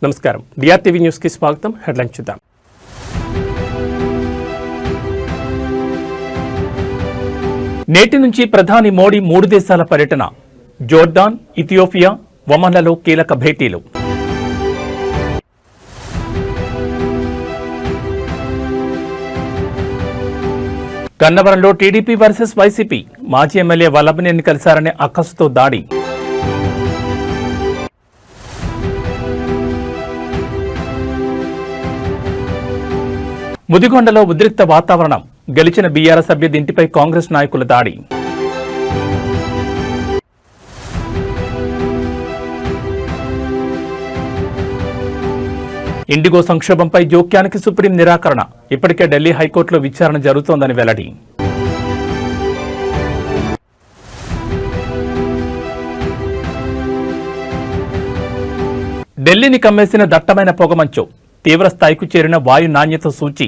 నమస్కారం డిఆర్టీవీ న్యూస్ కి స్వాగతం. హెడ్లైన్ చూద్దాం. నేటి నుంచి ప్రధాని మోడీ 3 దేశాల పర్యటన. జోర్డాన్, ఇథియోపియా, ఒమన్లలో కీలక భేటీలు. గన్నవరంలో టీడీపీ వర్సెస్ వైసీపీ. మాజీ ఎమ్మెల్యే వల్లభనేని కలిశారనే అక్కసుతో దాడి. ముదిగొండలో ఉద్రిక్త వాతావరణం. గెలిచిన బీఆర్ఎస్ అభ్యర్థి ఇంటిపై కాంగ్రెస్ నాయకుల దాడి. ఇండిగో సంక్షోభంపై జోక్యానికి సుప్రీం నిరాకరణ. ఇప్పటికే ఢిల్లీ హైకోర్టులో విచారణ జరుగుతోందని వెల్లడి. ఢిల్లీని కమ్మేసిన దట్టమైన పొగమంచు. తీవ్ర స్థాయికి చేరిన వాయు నాణ్యత సూచి.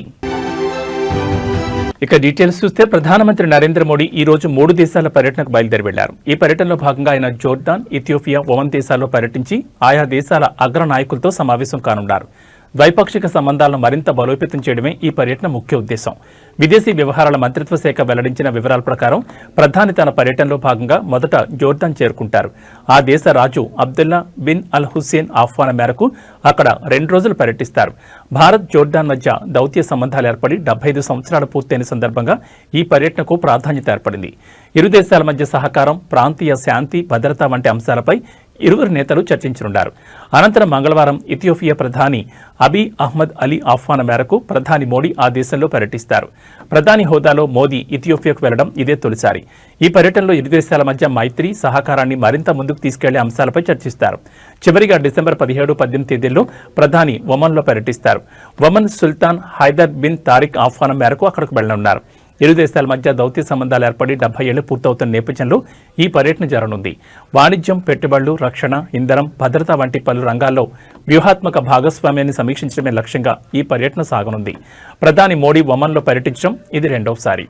ఇక డీటెయిల్స్ చూస్తే ప్రధానమంత్రి నరేంద్ర మోడీ ఈ రోజు 3 దేశాల పర్యటనకు బయలుదేరి వెళ్లారు. ఈ పర్యటనలో భాగంగా ఆయన జోర్డాన్, ఇథియోపియా, ఒమన్ దేశాల్లో పర్యటించి ఆయా దేశాల అగ్ర నాయకులతో సమావేశం కానున్నారు. ద్వైపాక్షిక సంబంధాలను మరింత బలోపేతం చేయడమే ఈ పర్యటన ముఖ్య ఉద్దేశం. విదేశీ వ్యవహారాల మంత్రిత్వ శాఖ వెల్లడించిన వివరాల ప్రకారం ప్రధాని తన పర్యటనలో భాగంగా మొదట జోర్డాన్ చేరుకుంటారు. ఆ దేశ రాజు అబ్దుల్లా బిన్ అల్ హుస్సేన్ ఆహ్వానం మేరకు అక్కడ 2 రోజులు పర్యటిస్తారు. భారత్, జోర్డాన్ మధ్య దౌత్య సంబంధాలు ఏర్పడి 75 సంవత్సరాలు పూర్తయిన సందర్భంగా ఈ పర్యటనకు ప్రాధాన్యత ఏర్పడింది. ఇరు దేశాల మధ్య సహకారం, ప్రాంతీయ శాంతి, భద్రత వంటి అంశాలపై ఇరువురు నేతలు చర్చించనున్నారు. అనంతరం మంగళవారం ఇథియోపియా ప్రధాని అబీ అహ్మద్ అలీ ఆహ్వానం మేరకు ప్రధాని మోడీ ఆ దేశంలో పర్యటిస్తారు. ప్రధాని హోదాలో మోదీ ఇథియోపియాకు వెళ్లడం ఇదే తొలిసారి. ఈ పర్యటనలో ఇరు దేశాల మధ్య మైత్రి, సహకారాన్ని మరింత ముందుకు తీసుకెళ్లే అంశాలపై చర్చిస్తారు. చివరిగా డిసెంబర్ 17, 18 తేదీల్లో ప్రధాని ఒమన్లో పర్యటిస్తారు. ఒమన్ సుల్తాన్ హైదర్ బిన్ తారిక్ ఆహ్వానం మేరకు అక్కడికి వెళ్లనున్నారు. ఇరు దేశాల మధ్య దౌత్య సంబంధాలు ఏర్పడి 70 ఏళ్లు పూర్తవుతున్న నేపథ్యంలో ఈ పర్యటన జరగనుంది. వాణిజ్యం, పెట్టుబడులు, రక్షణ, ఇంధనం, భద్రత వంటి పలు రంగాల్లో వ్యూహాత్మక భాగస్వామ్యాన్ని సమీక్షించడమే లక్ష్యంగా ఈ పర్యటన సాగనుంది. ప్రధాని మోడీ ఒమన్లో పర్యటించడం ఇది 2వసారి.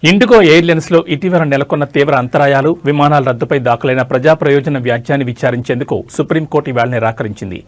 ఇండిగో ఎయిర్లైన్స్లో ఇటీవల నెలకొన్న తీవ్ర అంతరాయాలు, విమానాల రద్దుపై దాఖలైన ప్రజా ప్రయోజన వ్యాజ్యాన్ని విచారించేందుకు సుప్రీంకోర్టు ఇవాళ నిరాకరించింది.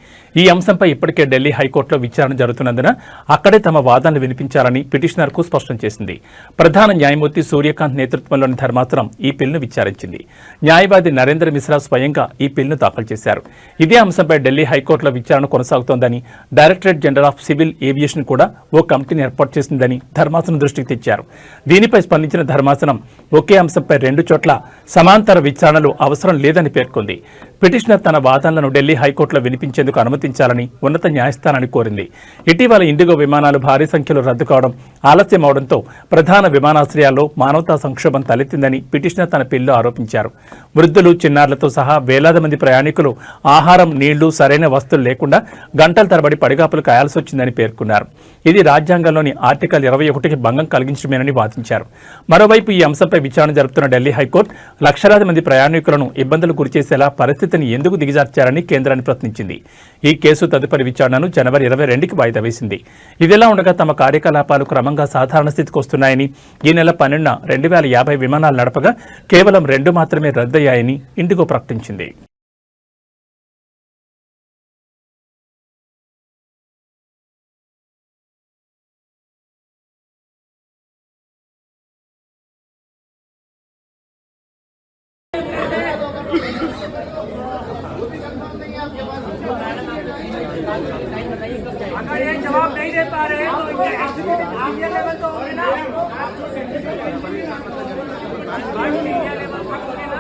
ఈ అంశంపై ఇప్పటికే ఢిల్లీ హైకోర్టులో విచారణ జరుగుతున్నందున అక్కడే తమ వాదనలు వినిపించాలని పిటిషనర్కు స్పష్టం చేసింది. ప్రధాన న్యాయమూర్తి సూర్యకాంత్ నేతృత్వంలోని ధర్మాసనం ఈ పిల్ను విచారించింది. న్యాయవాది నరేంద్ర మిశ్రా స్వయంగా ఈ పిల్ను దాఖలు చేశారు. ఇదే అంశంపై ఢిల్లీ హైకోర్టులో విచారణ కొనసాగుతోందని, directorate general of civil aviation కూడా ఓ కమిటీని ఏర్పాటు చేసిందని ధర్మాసనం దృష్టికి తెచ్చారు. దీనిపై స్పందించిన ధర్మాసనం ఒకే అంశంపై 2 చోట్ల సమాంతర విచారణలు అవసరం లేదని పేర్కొంది. పిటిషనర్ తన వాదనలను ఢిల్లీ హైకోర్టులో వినిపించేందుకు అనుమతించాలని ఉన్నత న్యాయస్థానాన్ని కోరింది. ఇటీవల ఇండిగో విమానాలు భారీ సంఖ్యలో రద్దు కావడం, ఆలస్యం అవడంతో ప్రధాన విమానాశ్రయాల్లో మానవతా సంక్షోభం తలెత్తిందని పిటిషనర్ తన పిల్లో ఆరోపించారు. వృద్ధులు, చిన్నారులతో సహా వేలాది మంది ప్రయాణికులు ఆహారం, నీళ్లు, సరైన వస్తువులు లేకుండా గంటల తరబడి పడిగాపులు కాయాల్సి వచ్చిందని పేర్కొన్నారు. ఇది రాజ్యాంగంలోని ఆర్టికల్ 21కి భంగం కలిగించడమేనని వాదించారు. మరోవైపు ఈ అంశంపై విచారణ జరుపుతున్న ఢిల్లీ హైకోర్టు లక్షలాది మంది ప్రయాణికులను ఇబ్బందులు గురిచేసేలా పరిస్థితిని ఎందుకు దిగజార్చారని కేంద్రాన్ని ప్రశ్నించింది. ఈ కేసు తదుపరి విచారణను జనవరి 22కి వాయిదా వేసింది. ఇదిలా ఉండగా తమ కార్యకలాపాలు క్రమంగా సాధారణ స్థితికి వస్తున్నాయని, ఈ నెల 12న 2050 విమానాలు నడపగా కేవలం 2 మాత్రమే రద్దయ్యాయని ఇండిగో ప్రకటించింది. अगर ये जवाब नहीं दे पा रहे तो आप ये लेवल तो होंगे ना, इंडिया लेवल तक होंगे ना।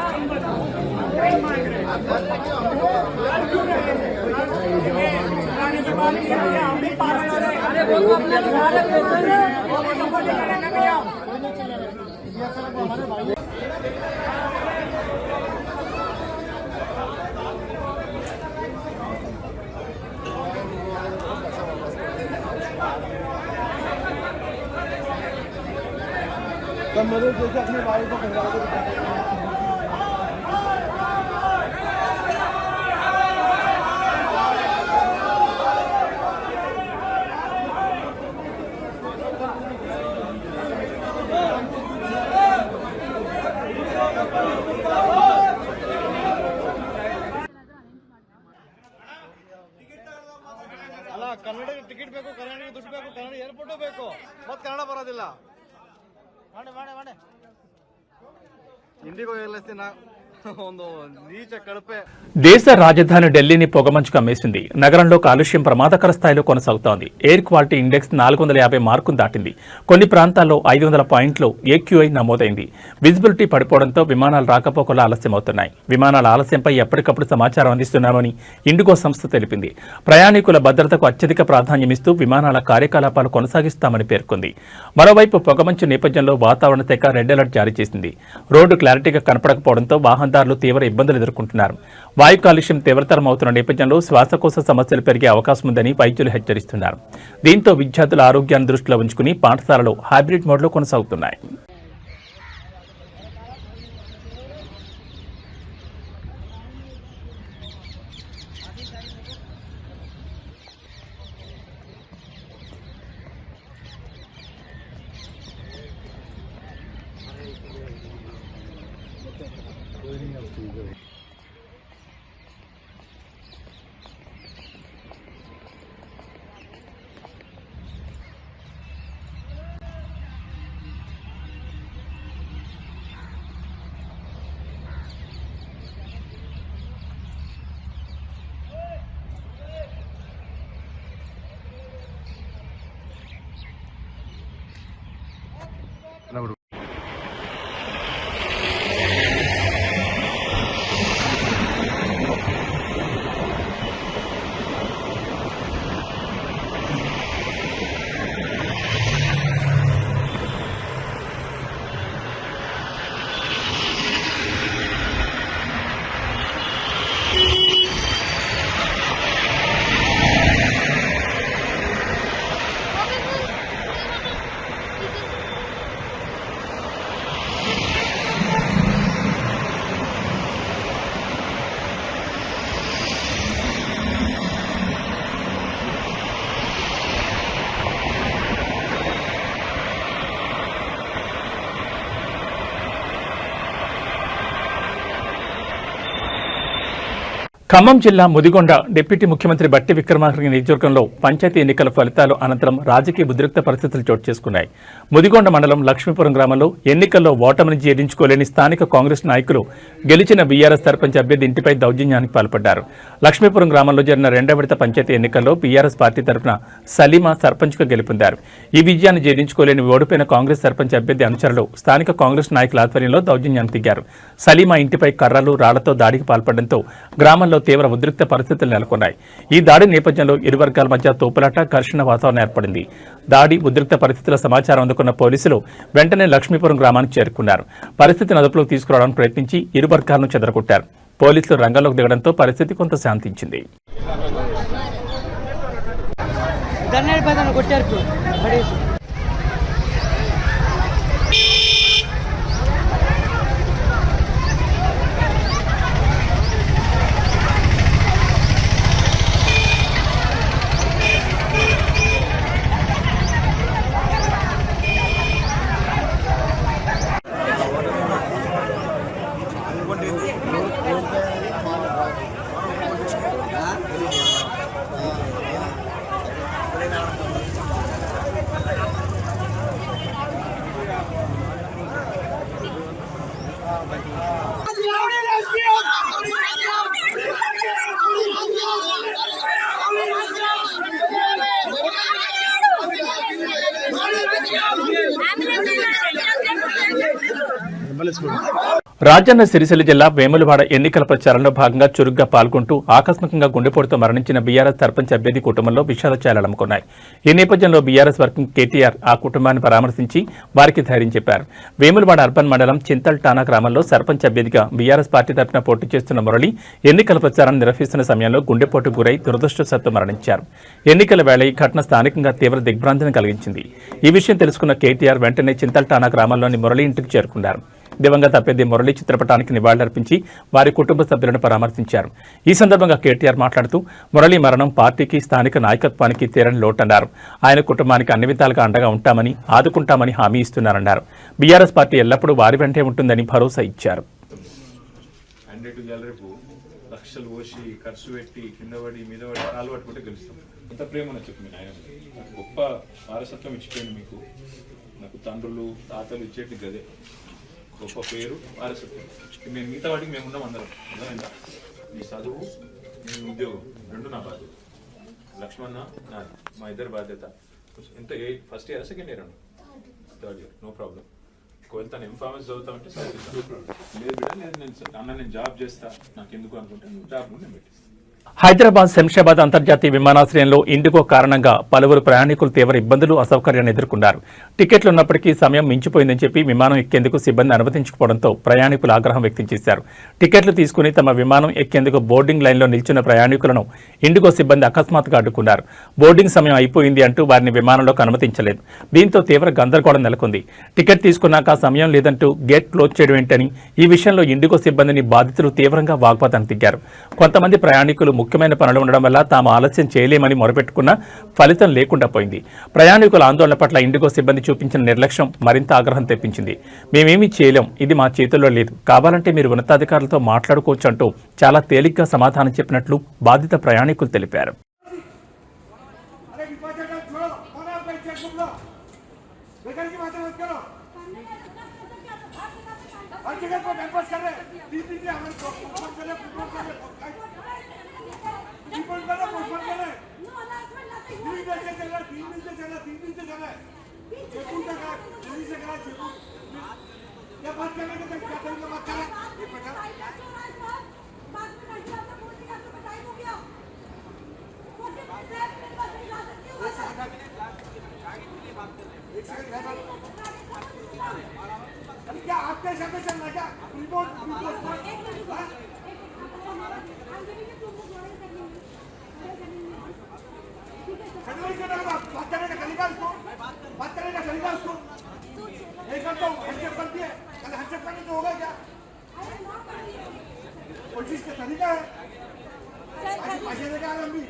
हम भी पागल हो रहे हैं। अरे वो अपने सारे पैसे वो सपोर्ट करेंगे भैया। कम मदद जैसे अपने भाई को पंजाब को ಅಲ್ಲ ಕನ್ನಡಕ್ಕೆ ಟಿಕೆಟ್ ಬೇಕು, ಕನ್ನಡಿಗೆ ದುಡ್ಡು ಬೇಕು, ಕನ್ನಡ ಏರ್ಪೋರ್ಟ್ ಬೇಕು, ಮತ್ತೆ ಕನ್ನಡ ಬರೋದಿಲ್ಲ. ಮಾಡಿ ఇండిగో ఎయిర్లైన్స్ ಒಂದು నీచ కడపే. దేశ రాజధాని ఢిల్లీని పొగమంచు కమ్మేసింది. నగరంలో కాలుష్యం ప్రమాదకర స్థాయిలో కొనసాగుతోంది. ఎయిర్ క్వాలిటీ ఇండెక్స్ 450 మార్కును దాటింది. కొన్ని ప్రాంతాల్లో 500 పాయింట్లు AQI నమోదైంది. విజిబిలిటీ పడిపోవడంతో విమానాలు రాకపోకలు ఆలస్యమవుతున్నాయి. విమానాల ఆలస్యంపై ఎప్పటికప్పుడు సమాచారం అందిస్తున్నామని ఇండిగో సంస్థ తెలిపింది. ప్రయాణికుల భద్రతకు అత్యధిక ప్రాధాన్యమిస్తూ విమానాల కార్యకలాపాలు కొనసాగిస్తామని పేర్కొంది. మరోవైపు పొగమంచు నేపథ్యంలో వాతావరణ శాఖ రెడ్ అలర్ట్ జారీ చేసింది. రోడ్డు క్లారిటీగా కనపడకపోవడంతో వాహనదారులు తీవ్ర ఇబ్బందులు ఎదుర్కొంటున్నారు. వాయు కాలుష్యం తీవ్రతరం అవుతున్న నేపథ్యంలో శ్వాసకోశ సమస్యలు పెరిగే అవకాశం ఉందని వైద్యులు హెచ్చరిస్తున్నారు. దీంతో విద్యార్థుల ఆరోగ్యాన్ని దృష్టిలో ఉంచుకుని పాఠశాలలు హైబ్రిడ్ మోడ్లో కొనసాగుతున్నాయి. ఖమ్మం జిల్లా ముదిగొండ డిప్యూటీ ముఖ్యమంత్రి బట్టి విక్రమార్క నియోజకవర్గంలో పంచాయతీ ఎన్నికల ఫలితాలు అనంతరం రాజకీయ ఉద్రిక్త పరిస్థితులు చోటు చేసుకున్నాయి. ముదిగొండ మండలం లక్ష్మీపురం గ్రామంలో ఎన్నికల్లో ఓటమిని జీర్ణించుకోలేని స్థానిక కాంగ్రెస్ నాయకులు గెలిచిన బీఆర్ఎస్ సర్పంచ్ అభ్యర్థి ఇంటిపై దౌర్జన్యానికి పాల్పడ్డారు. లక్ష్మీపురం గ్రామంలో జరిగిన 2వ విడత పంచాయతీ ఎన్నికల్లో బీఆర్ఎస్ పార్టీ తరఫున సలీమా సర్పంచ్గా గెలుపొందారు. ఈ విజయాన్ని జీర్ణించుకోలేని ఓడిపోయిన కాంగ్రెస్ సర్పంచ్ అభ్యర్థి అనుచరులు స్థానిక కాంగ్రెస్ నాయకుల ఆధ్వర్యంలో దౌర్జన్యానికి దిగారు. సలీమా ఇంటిపై కర్రలు రాళ్లతో దాడికి పాల్పడడంతో గ్రామంలో తీవ్ర ఉద్రిక్త పరిస్థితులు నెలకొన్నాయి. ఈ దాడి నేపథ్యంలో ఇరు వర్గాల మధ్య తోపులాట, ఘర్షణ వాతావరణం ఏర్పడింది. దాడి ఉద్రిక్త పరిస్థితుల సమాచారం అందుకున్న పోలీసులు వెంటనే లక్ష్మీపురం గ్రామానికి చేరుకున్నారు. పరిస్థితిని అదుపులోకి తీసుకురావడానికి ప్రయత్నించి ఇరు వర్గాలను చెదరగొట్టారు. పోలీసులు రంగంలోకి దిగడంతో పరిస్థితి కొంత శాంతించింది. రాజన్న సిరిసిల్ల జిల్లా వేములవాడ ఎన్నికల ప్రచారంలో భాగంగా చురుగ్గా పాల్గొంటూ ఆకస్మికంగా గుండెపోటుతో మరణించిన బీఆర్ఎస్ సర్పంచ్ అభ్యర్థి కుటుంబంలో విషాద ఛాయలనుకున్నాయి. ఈ నేపథ్యంలో బీఆర్ఎస్ వర్కింగ్ కేటీఆర్ ఆ కుటుంబాన్ని పరామర్శించి వారికి ధైర్యం చెప్పారు. వేములవాడ అర్బన్ మండలం చింతల్టానా గ్రామంలో సర్పంచ్ అభ్యర్థిగా బీఆర్ఎస్ పార్టీ తరఫున పోటీ చేస్తున్న మురళి ఎన్నికల ప్రచారాన్ని నిర్వహిస్తున్న సమయంలో గుండెపోటు గురై దురదృష్టవశాత్తు మరణించారు. ఎన్నికల వేళ ఈ ఘటన స్థానికంగా తీవ్ర దిగ్భ్రాంతిని కలిగించింది. ఈ విషయం తెలుసుకున్న కేటీఆర్ వెంటనే చింతల్టానా గ్రామంలోని మురళి ఇంటికి చేరుకున్నారు. దివంగత అభ్యర్థి మురళి చిత్రపటానికి నివాళులర్పించి వారి కుటుంబ సభ్యులను పరామర్శించారు. ఈ సందర్భంగా కేటీఆర్ మాట్లాడుతూ మురళి మరణం పార్టీకి స్థానిక నాయకత్వానికి తీరని లోటన్నారు. ఆయన కుటుంబానికి అన్ని విధాలుగా అండగా ఉంటామని ఆదుకుంటామని హామీ ఇస్తున్నారన్నారు. బీఆర్ఎస్ పార్టీ ఎల్లప్పుడూ వారి వెంటే ఉంటుందని భరోసా ఇచ్చారు. లక్షలు పోసి ఖర్చు పెట్టి కింద పడి మీద పడి కాలు పట్టుకుంటే గెలుస్తాం. ఎంత ప్రేమ చెప్పి మీ నాయన గొప్ప వారసత్వం ఇచ్చిపోయింది మీకు. నాకు తండ్రులు తాతలు ఇచ్చేటి గదే గొప్ప పేరు వారసత్వం. మేము మిగతా వాటికి మేము ఉన్నాం అందరం. మీ చదువు మీ ఉద్యోగం రెండు నా బాధ్యత. లక్ష్మణ నాది మా ఇద్దరు బాధ్యత. ఎంత ఫస్ట్ ఇయర్ సెకండ్ ఇయర్ అన్నా థర్డ్ ఇయర్ నో ప్రాబ్లం. ఒకవేళ తను ఎంఫార్మస్ చదువుతామంటే చదివిస్తాను. లేదు బిడ్డ లేదు నేను జాబ్ చేస్తా నాకు ఎందుకు అనుకుంటే జాబ్ నేను పెట్టిస్తాను. హైదరాబాద్ శంషాబాద్ అంతర్జాతీయ విమానాశ్రయంలో ఇండిగో కారణంగా పలువురు ప్రయాణికులు తీవ్ర ఇబ్బందులు అసౌకర్యాన్ని ఎదుర్కొన్నారు. టికెట్లు ఉన్నప్పటికీ సమయం మించిపోయిందని చెప్పి విమానం ఎక్కేందుకు సిబ్బంది అనుమతించకపోవడంతో ప్రయాణికులు ఆగ్రహం వ్యక్తం చేశారు. టికెట్లు తీసుకుని తమ విమానం ఎక్కేందుకు బోర్డింగ్ లైన్లో నిల్చున్న ప్రయాణికులను ఇండిగో సిబ్బంది అకస్మాత్తుగా అడ్డుకున్నారు. బోర్డింగ్ సమయం అయిపోయింది అంటూ వారిని విమానంలోకి అనుమతించలేదు. దీంతో తీవ్ర గందరగోళం నెలకొంది. టికెట్ తీసుకున్నాక సమయం లేదంటూ గేట్ క్లోజ్ చేయడం ఏంటని ఈ విషయంలో ఇండిగో సిబ్బందిని బాధితులు తీవ్రంగా వాగ్వాదానికి దిగారు. కొంతమంది ప్రయాణికులు ముఖ్యమైన పనులు ఉండడం వల్ల తాము ఆలస్యం చేయలేమని మొరపెట్టుకున్న ఫలితం లేకుండా పోయింది. ప్రయాణికుల ఆందోళన పట్ల ఇండిగో సిబ్బంది చూపించిన నిర్లక్ష్యం మరింత ఆగ్రహం తెప్పించింది. మేమేమీ చేయలేం, ఇది మా చేతుల్లో లేదు, కావాలంటే మీరు ఉన్నతాధికారులతో మాట్లాడుకోవచ్చు అంటూ చాలా తేలిగ్గా సమాధానం చెప్పినట్లు బాధిత ప్రయాణికులు తెలిపారు. क्या आपके सामने चलना क्या रिपोर्ट बात करने का तरीका उसको बात करने का तरीका उसको एक बार तो हैंडशेक कर दिए कल हैंडशेक करने तो होगा क्या कोई चीज का तरीका है पैसे लेकर हम भी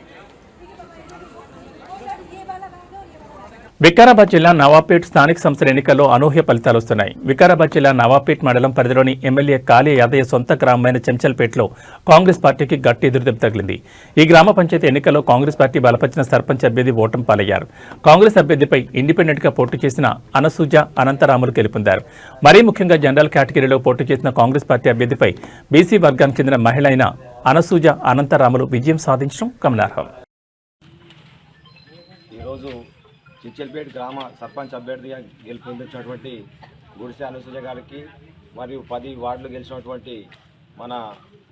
వికారాబాద్ జిల్లా నవాపేట్ స్థానిక సంస్థల ఎన్నికల్లో అనూహ్య ఫలితాలు వస్తున్నాయి. వికారాబాద్ జిల్లా నవాపేట్ మండలం పరిధిలోని ఎమ్మెల్యే కాళీ యాదయ్య సొంత గ్రామమైన చెంచల్పేటలో కాంగ్రెస్ పార్టీకి గట్టి ఎదురుదెబ్బ తగిలింది. ఈ గ్రామ పంచాయతీ ఎన్నికల్లో కాంగ్రెస్ పార్టీ బలపరిచిన సర్పంచ్ అభ్యర్థి ఓటమి పాలయ్యారు. కాంగ్రెస్ అభ్యర్థిపై ఇండిపెండెంట్ గా పోటీ చేసిన అనసూజ అనంతరాములు గెలుపొందారు. మరీ ముఖ్యంగా జనరల్ కేటగిరీలో పోటీ చేసిన కాంగ్రెస్ పార్టీ అభ్యర్థిపై బీసీ వర్గానికి చెందిన మహిళ అయిన అనసూజ అనంతరాములు విజయం సాధించడం గమనార్హం. చిచ్చల్పేట గ్రామ సర్పంచ్ అభ్యర్థిగా గెలుపొందించినటువంటి గుడిసె అనసూయ గారికి మరియు 10 వార్డులు గెలిచినటువంటి మన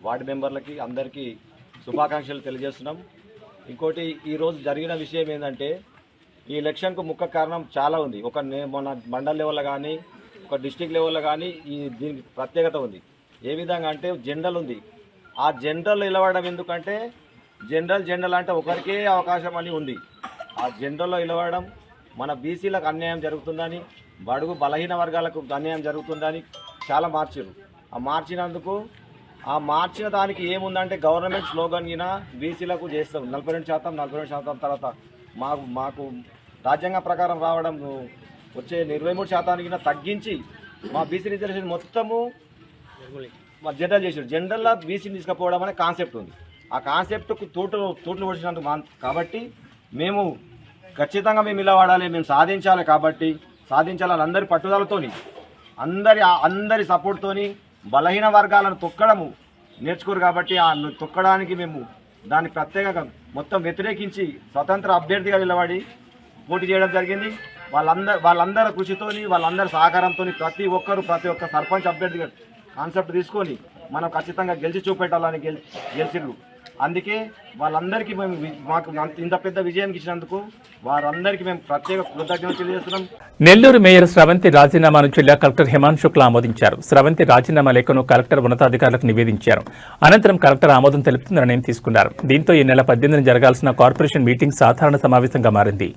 వార్డు మెంబర్లకి అందరికీ శుభాకాంక్షలు తెలియజేస్తున్నాం. ఇంకోటి ఈరోజు జరిగిన విషయం ఏంటంటే ఈ ఎలక్షన్కు ముఖ్య కారణం చాలా ఉంది. మన మండల్ లెవెల్లో కానీ ఒక డిస్టిక్ లెవెల్లో కానీ దీనికి ప్రత్యేకత ఉంది. ఏ విధంగా అంటే జనరల్ ఉంది. ఆ జనరల్ నిలవడం ఎందుకంటే జనరల్ అంటే ఒకరికే అవకాశం అని ఉంది. ఆ జనరల్లో నిలవడం మన బీసీలకు అన్యాయం జరుగుతుందని, బడుగు బలహీన వర్గాలకు అన్యాయం జరుగుతుందని చాలా మార్చారు. ఆ మార్చినందుకు ఆ మార్చిన దానికి ఏముందంటే గవర్నమెంట్ స్లోగన్ గిన బీసీలకు చేస్తాం 42% తర్వాత మాకు రాజ్యాంగం ప్రకారం రావడం వచ్చే 23% తగ్గించి మా బీసీ రిజర్వేషన్ మొత్తము జనరల్ చేసారు. జనరల్లో బీసీని తీసుకుపోవడం అనే కాన్సెప్ట్ ఉంది. ఆ కాన్సెప్ట్కు తూట్లు వచ్చినందుకు కాబట్టి మేము ఖచ్చితంగా మేము ఇలా వాడాలి, మేము సాధించాలి. కాబట్టి సాధించాలని అందరి పట్టుదలతోని అందరి సపోర్ట్తోని బలహీన వర్గాలను తొక్కడము నేర్చుకోరు. కాబట్టి ఆ తొక్కడానికి మేము దాన్ని ప్రత్యేకంగా మొత్తం వ్యతిరేకించి స్వతంత్ర అభ్యర్థిగా నిలబడి పోటీ చేయడం జరిగింది. వాళ్ళందరి కృషితోని వాళ్ళందరి సహకారంతో ప్రతి ఒక్క సర్పంచ్ అభ్యర్థిగా కాన్సెప్ట్ తీసుకొని మనం ఖచ్చితంగా గెలిచి చూపెట్టాలని గెలిచిర్రు. అందుకే వాళ్ళందరికీ మాకు ఇంత పెద్ద విజయానికి ఇచ్చినందుకు వారందరికీ మేము ప్రత్యేక కృతజ్ఞతలు తెలియజేస్తున్నాం. నెల్లూరు మేయర్ స్రవంతి రాజీనామాను జిల్లా కలెక్టర్ హిమాంశు శుక్లా ఆమోదించారు. స్రవంతి రాజీనామా లేఖను కలెక్టర్ ఉన్నతాధికారులకు నివేదించారు. అనంతరం కలెక్టర్ ఆమోదం తెలుపుతూ నిర్ణయం తీసుకున్నారు. దీంతో ఈ నెల 18న జరగాల్సిన కార్పొరేషన్ మీటింగ్ సాధారణ సమావేశంగా మారింది.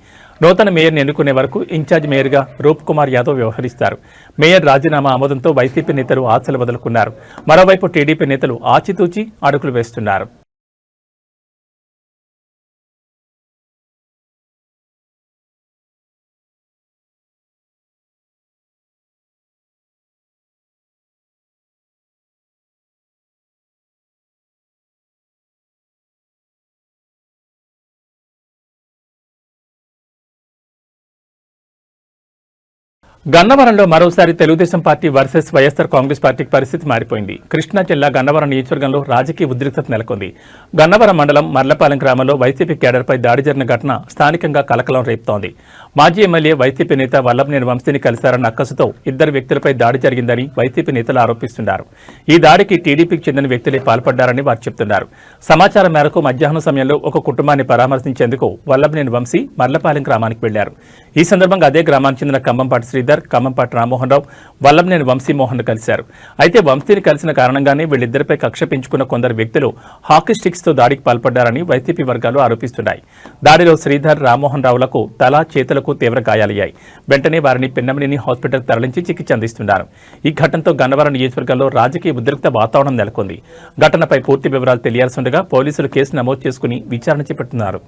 నూతన మేయర్ని ఎన్నుకునే వరకు ఇన్ఛార్జ్ మేయర్గా రూప్ కుమార్ యాదవ్ వ్యవహరిస్తారు. మేయర్ రాజీనామా ఆమోదంతో వైసీపీ నేతలు ఆశలు వదులుకున్నారు. మరోవైపు టీడీపీ నేతలు ఆచితూచి అడుగులు వేస్తున్నారు. గన్నవరంలో మరోసారి తెలుగుదేశం పార్టీ వర్సెస్ వైఎస్సార్ కాంగ్రెస్ పార్టీకి పరిస్థితి మారిపోయింది. కృష్ణా జిల్లా గన్నవరం నియోజకవర్గంలో రాజకీయ ఉద్రిక్తత నెలకొంది. గన్నవరం మండలం మర్లపాలెం గ్రామంలో వైసీపీ క్యాడర్పై దాడి జరిగిన ఘటన స్థానికంగా కలకలం రేపుతోంది. మాజీ ఎమ్మెల్యే వైసీపీ నేత వల్లభనేని వంశీని కలిశారన్న అక్కసుతో ఇద్దరు వ్యక్తులపై దాడి జరిగిందని వైసీపీ నేతలు ఆరోపిస్తున్నారు. ఈ దాడికి టీడీపీకి చెందిన వ్యక్తులే పాల్పడ్డారని వారు చెబుతున్నారు. సమాచారం మేరకు మధ్యాహ్నం సమయంలో ఒక కుటుంబాన్ని పరామర్శించేందుకు వల్లభనేని వంశీ మర్లపాలెం గ్రామానికి వెళ్లారు. ఈ సందర్భంగా అదే గ్రామానికి చెందిన ఖమ్మంపాటి శ్రీధర్, ఖమ్మంపాటి రామ్మోహన్ రావు వల్లభనేని వంశీమోహన్ కలిశారు. అయితే వంశీని కలిసిన కారణంగానే వీళ్ళిద్దరిపై కక్ష పెంచుకున్న కొందరు వ్యక్తులు హాకీ స్టిక్స్ తో దాడికి పాల్పడ్డారని వైసీపీ వర్గాలు ఆరోపిస్తున్నాయి. దాడిలో శ్రీధర్, రామ్మోహన్ రావులకు తల, చేతులకు తీవ్ర గాయాలయ్యాయి. వెంటనే వారిని పిన్నమనేని హాస్పిటల్ తరలించి చికిత్స అందిస్తున్నారు. ఈ ఘటనతో గన్నవరం నియోజకవర్గంలో రాజకీయ ఉద్రిక్త వాతావరణం నెలకొంది. ఘటనపై పూర్తి వివరాలు తెలియాల్సిండగా పోలీసులు కేసు నమోదు చేసుకుని విచారణ చేపడుతున్నారు.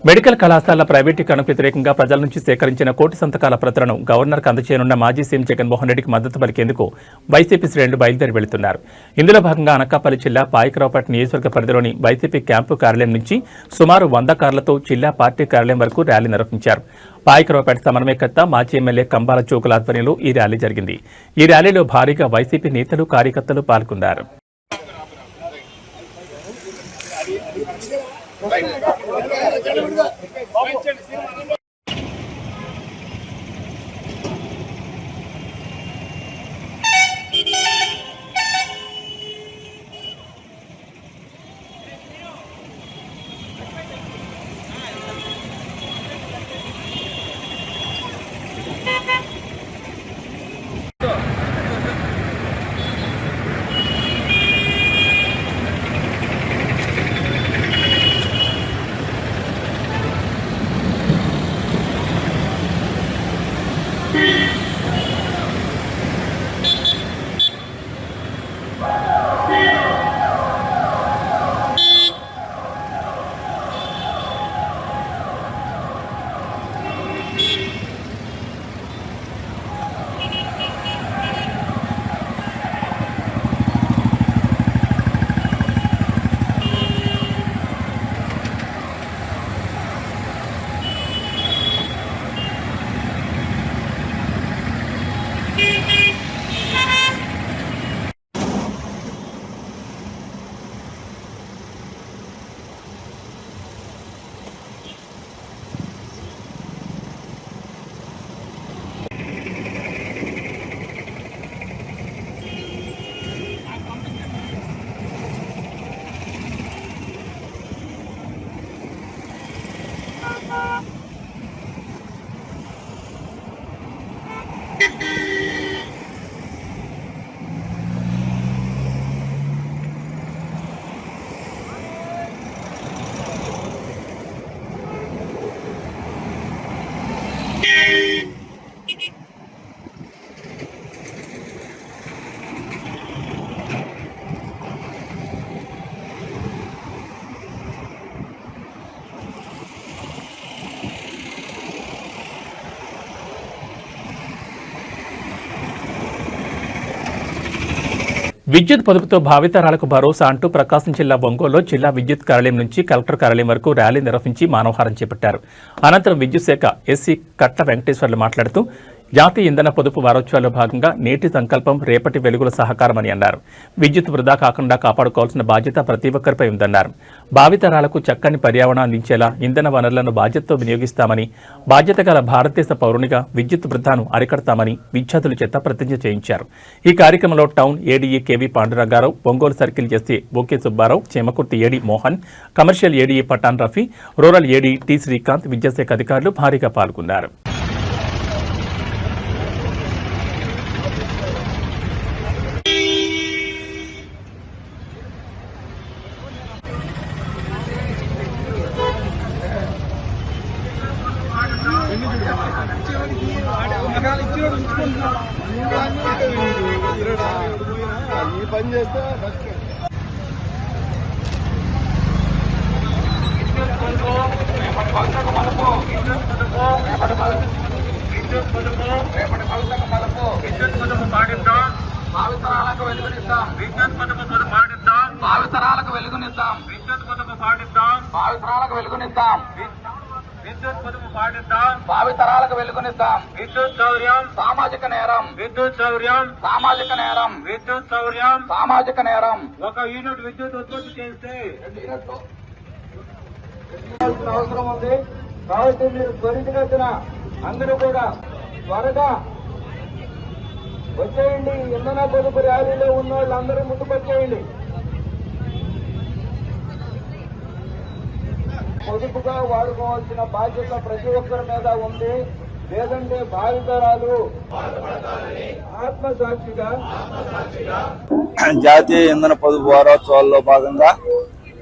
మెడికల్ కళాశాల ప్రైవేటీకరణకు వ్యతిరేకంగా ప్రజల నుంచి సేకరించిన కోటి సంతకాల ప్రతులను గవర్నర్కు అందజేయనున్న మాజీ సీఎం జగన్మోహన్ రెడ్డికి మద్దతు పలికేందుకు వైసీపీ శ్రేణులు బయలుదేరి వెళుతున్నారు. ఇందులో భాగంగా అనకాపల్లి జిల్లా పాయకరావుపేట నియోజకవర్గ పరిధిలోని వైసీపీ క్యాంపు కార్యాలయం నుంచి సుమారు 100 కార్లతో జిల్లా పార్టీ కార్యాలయం వరకు ర్యాలీ నిర్వహించారు. పాయకరావుపేట సమన్వయకర్త మాజీ ఎమ్మెల్యే కంబాల చోకుల ఆధ్వర్యంలో ఈ ర్యాలీ జరిగింది. ఈ ర్యాలీలో భారీగా వైసీపీ నేతలు, కార్యకర్తలు పాల్గొన్నారు. విద్యుత్ పొదుపుతో భావితరాలకు భరోసా అంటూ ప్రకాశం జిల్లా ఒంగోలులో జిల్లా విద్యుత్ కార్యాలయం నుంచి కలెక్టర్ కార్యాలయం వరకు ర్యాలీ నిర్వహించి మానవహారం చేపట్టారు. అనంతరం విద్యుత్ శాఖ ఎస్సీ కట్ల వెంకటేశ్వర్లు మాట్లాడుతూ జాతీయ ఇంధన పొదుపు వారోత్సవాల్లో భాగంగా నేటి సంకల్పం రేపటి వెలుగుల సహకారమని అన్నారు. విద్యుత్ వృధా కాకుండా కాపాడుకోవాల్సిన బాధ్యత ప్రతి ఒక్కరిపై ఉందన్నారు. భావితరాలకు చక్కని పర్యావరణం అందించేలా ఇంధన వనరులను బాధ్యతతో వినియోగిస్తామని, బాధ్యత గల భారతదేశ పౌరునిగా విద్యుత్ వృధాను అరికడతామని విద్యార్థుల చేత ప్రతిజ్ఞ చేయించారు. ఈ కార్యక్రమంలో town ADE KV Pandurangarao, Ongole circle SC OK Subbarao, Chimakurthi AD Mohan, commercial ADE Pathan Rafi, rural AD T Srikanth, విద్యాశాఖ అధికారులు భారీగా పాల్గొన్నారు. ఈ పని చేస్తే భావితరాలకు వెలుగునిద్దాం, విద్యుత్ పొదుపు పాటిద్దాం, భావితరాలకు వెలుగునిద్దాం, విద్యుత్ పొదుపు పాటిద్దాం, భావితరాలకు వెలుగునిద్దాం, విద్యుత్ పొదుపు పాటిద్దాం, భావితరాలకు వెలుగునిద్దాం. విద్యుత్ చౌర్యం సామాజిక నేరం, విద్యుత్ చౌర్యం సామాజిక నేరం, విద్యుత్ చౌర్యం సామాజిక నేరం. ఒక యూనిట్ విద్యుత్ ఉత్పత్తి చేస్తే అవసరం ఉంది. కాబట్టి మీరు త్వరితగతిన అందరూ కూడా త్వరగా వచ్చేయండి. ఇంధన పొదుపు ర్యాలీలో ఉన్న వాళ్ళందరూ ముందుకొచ్చేయండి. పొదుపుగా వాడుకోవాల్సిన బాధ్యత ప్రతి ఒక్కరి మీద ఉంది. లేదంటే భావితరాలు ఆత్మసాక్షిగా జాతీయ ఇంధన పొదుపు వారోత్సవాల్లో భాగంగా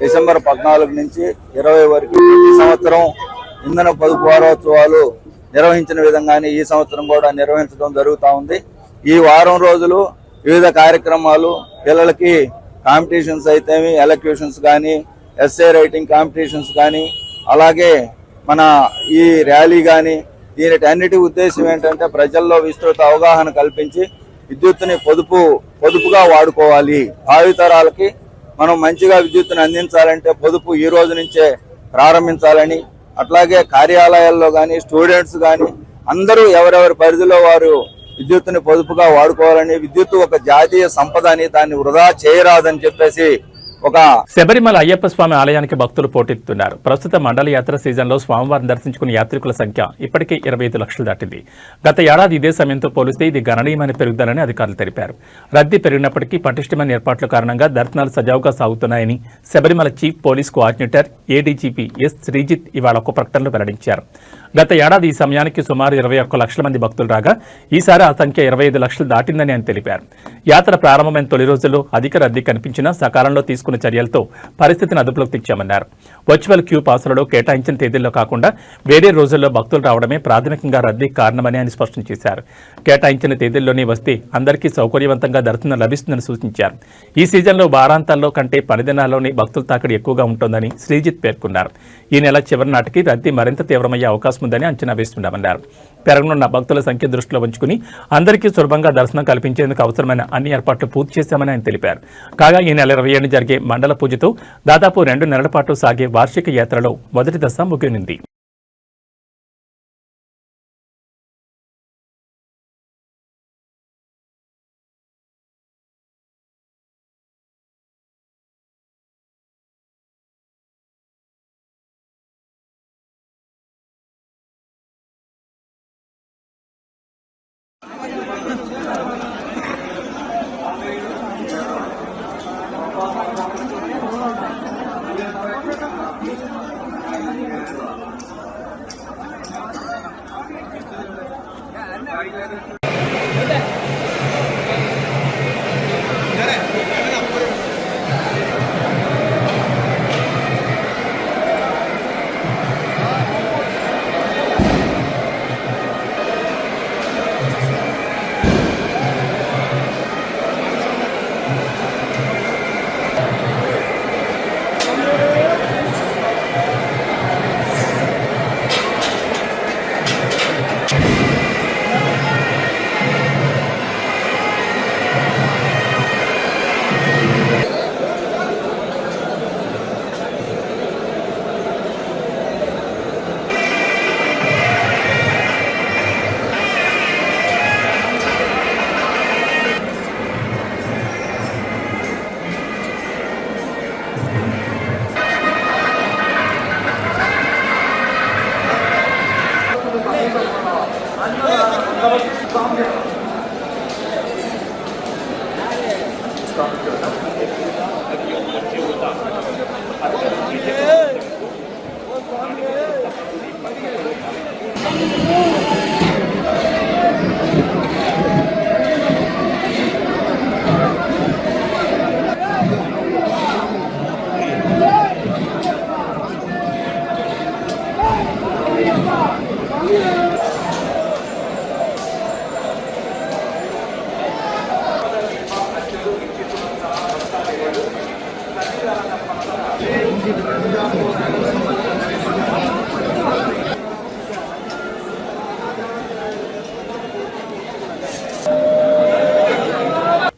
డిసెంబర్ 14 నుంచి 20 వరకు ప్రతి సంవత్సరం ఇంధన పొదుపు వారోత్సవాలు నిర్వహించిన విధంగానే ఈ సంవత్సరం కూడా నిర్వహించడం జరుగుతూ ఉంది. ఈ వారం రోజులు వివిధ కార్యక్రమాలు, పిల్లలకి కాంపిటీషన్స్ అయితేమి, ఎలక్యూషన్స్ కానీ, ఎస్ఏ రైటింగ్ కాంపిటీషన్స్ కానీ, అలాగే మన ఈ ర్యాలీ కానీ, దీనిటన్నిటి ఉద్దేశం ఏంటంటే ప్రజల్లో విస్తృత అవగాహన కల్పించి విద్యుత్తుని పొదుపుగా వాడుకోవాలి. భావితరాలకి మనం మంచిగా విద్యుత్తుని అందించాలంటే పొదుపు ఈ రోజు నుంచే ప్రారంభించాలని, అట్లాగే కార్యాలయాల్లో కానీ, స్టూడెంట్స్ కానీ అందరూ ఎవరెవరి పరిధిలో వారు విద్యుత్తుని పొదుపుగా వాడుకోవాలని, విద్యుత్తు ఒక జాతీయ సంపద అని, దాన్ని వృధా చేయరాదని చెప్పేసి శబరిమల అయ్యప్ప స్వామి ఆలయానికి భక్తులు పోటెత్తుతున్నారు. ప్రస్తుత మండల యాత్ర సీజన్లో స్వామివారిని దర్శించుకున్న యాత్రికుల సంఖ్య ఇప్పటికే 25 లక్షలు దాటింది. గత ఏడాది ఇదే సమయంతో పోలిస్తే ఇది గణనీయమైన పెరుగుదలని అధికారులు తెలిపారు. రద్దీ పెరిగినప్పటికీ పటిష్టమైన ఏర్పాట్ల కారణంగా దర్శనాలు సజావుగా సాగుతున్నాయని Sabarimala chief police coordinator ADGP S Sreejith ఇవాళ ఒక ప్రకటనలో వెల్లడించారు. గత ఏడాది ఈ సమయానికి సుమారు 21 లక్షల మంది భక్తులు రాగా ఈసారి ఆ సంఖ్య 25 లక్షలు దాటిందని ఆయన తెలిపారు. యాత్ర ప్రారంభమైన తొలి రోజుల్లో అధిక రద్దీ కనిపించినా సకాలంలో తీసుకున్న చర్యలతో పరిస్థితిని అదుపులోకి తెచ్చామన్నారు. వర్చువల్ క్యూ పాసులలో కేటాయించిన తేదీల్లో కాకుండా వేరే రోజుల్లో భక్తులు రావడమే ప్రాథమికంగా రద్దీకి కారణమని ఆయన స్పష్టం చేశారు. కేటాయించిన తేదీల్లోనే వస్తే అందరికీ సౌకర్యవంతంగా దర్శనం లభిస్తుందని సూచించారు. ఈ సీజన్లో వారాంతాల్లో కంటే పని దినాల్లోనే భక్తుల తాకిడి ఎక్కువగా ఉంటోందని శ్రీజిత్ పేర్కొన్నారు. ఈ నెల చివరి నాటికి రద్దీ మరింత తీవ్రమయ్యే అవకాశం ఉందని అంచనా వేస్తున్నామన్నారు. పెరగనున్న భక్తుల సంఖ్య దృష్టిలో ఉంచుకుని అందరికీ సులభంగా దర్శనం కల్పించేందుకు అవసరమైన అన్ని ఏర్పాట్లు పూర్తి చేశామని ఆయన తెలిపారు. కాగా ఈ నెల 27 జరిగే మండల పూజతో దాదాపు 2 నెలల పాటు సాగే వార్షిక యాత్రలో మొదటి దశ ముగియనుంది.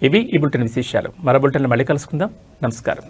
ఇవి ఈ బులెటిన్ విశేషాలు. మరో బులెటిన్లో మళ్ళీ కలుసుకుందాం. నమస్కారం.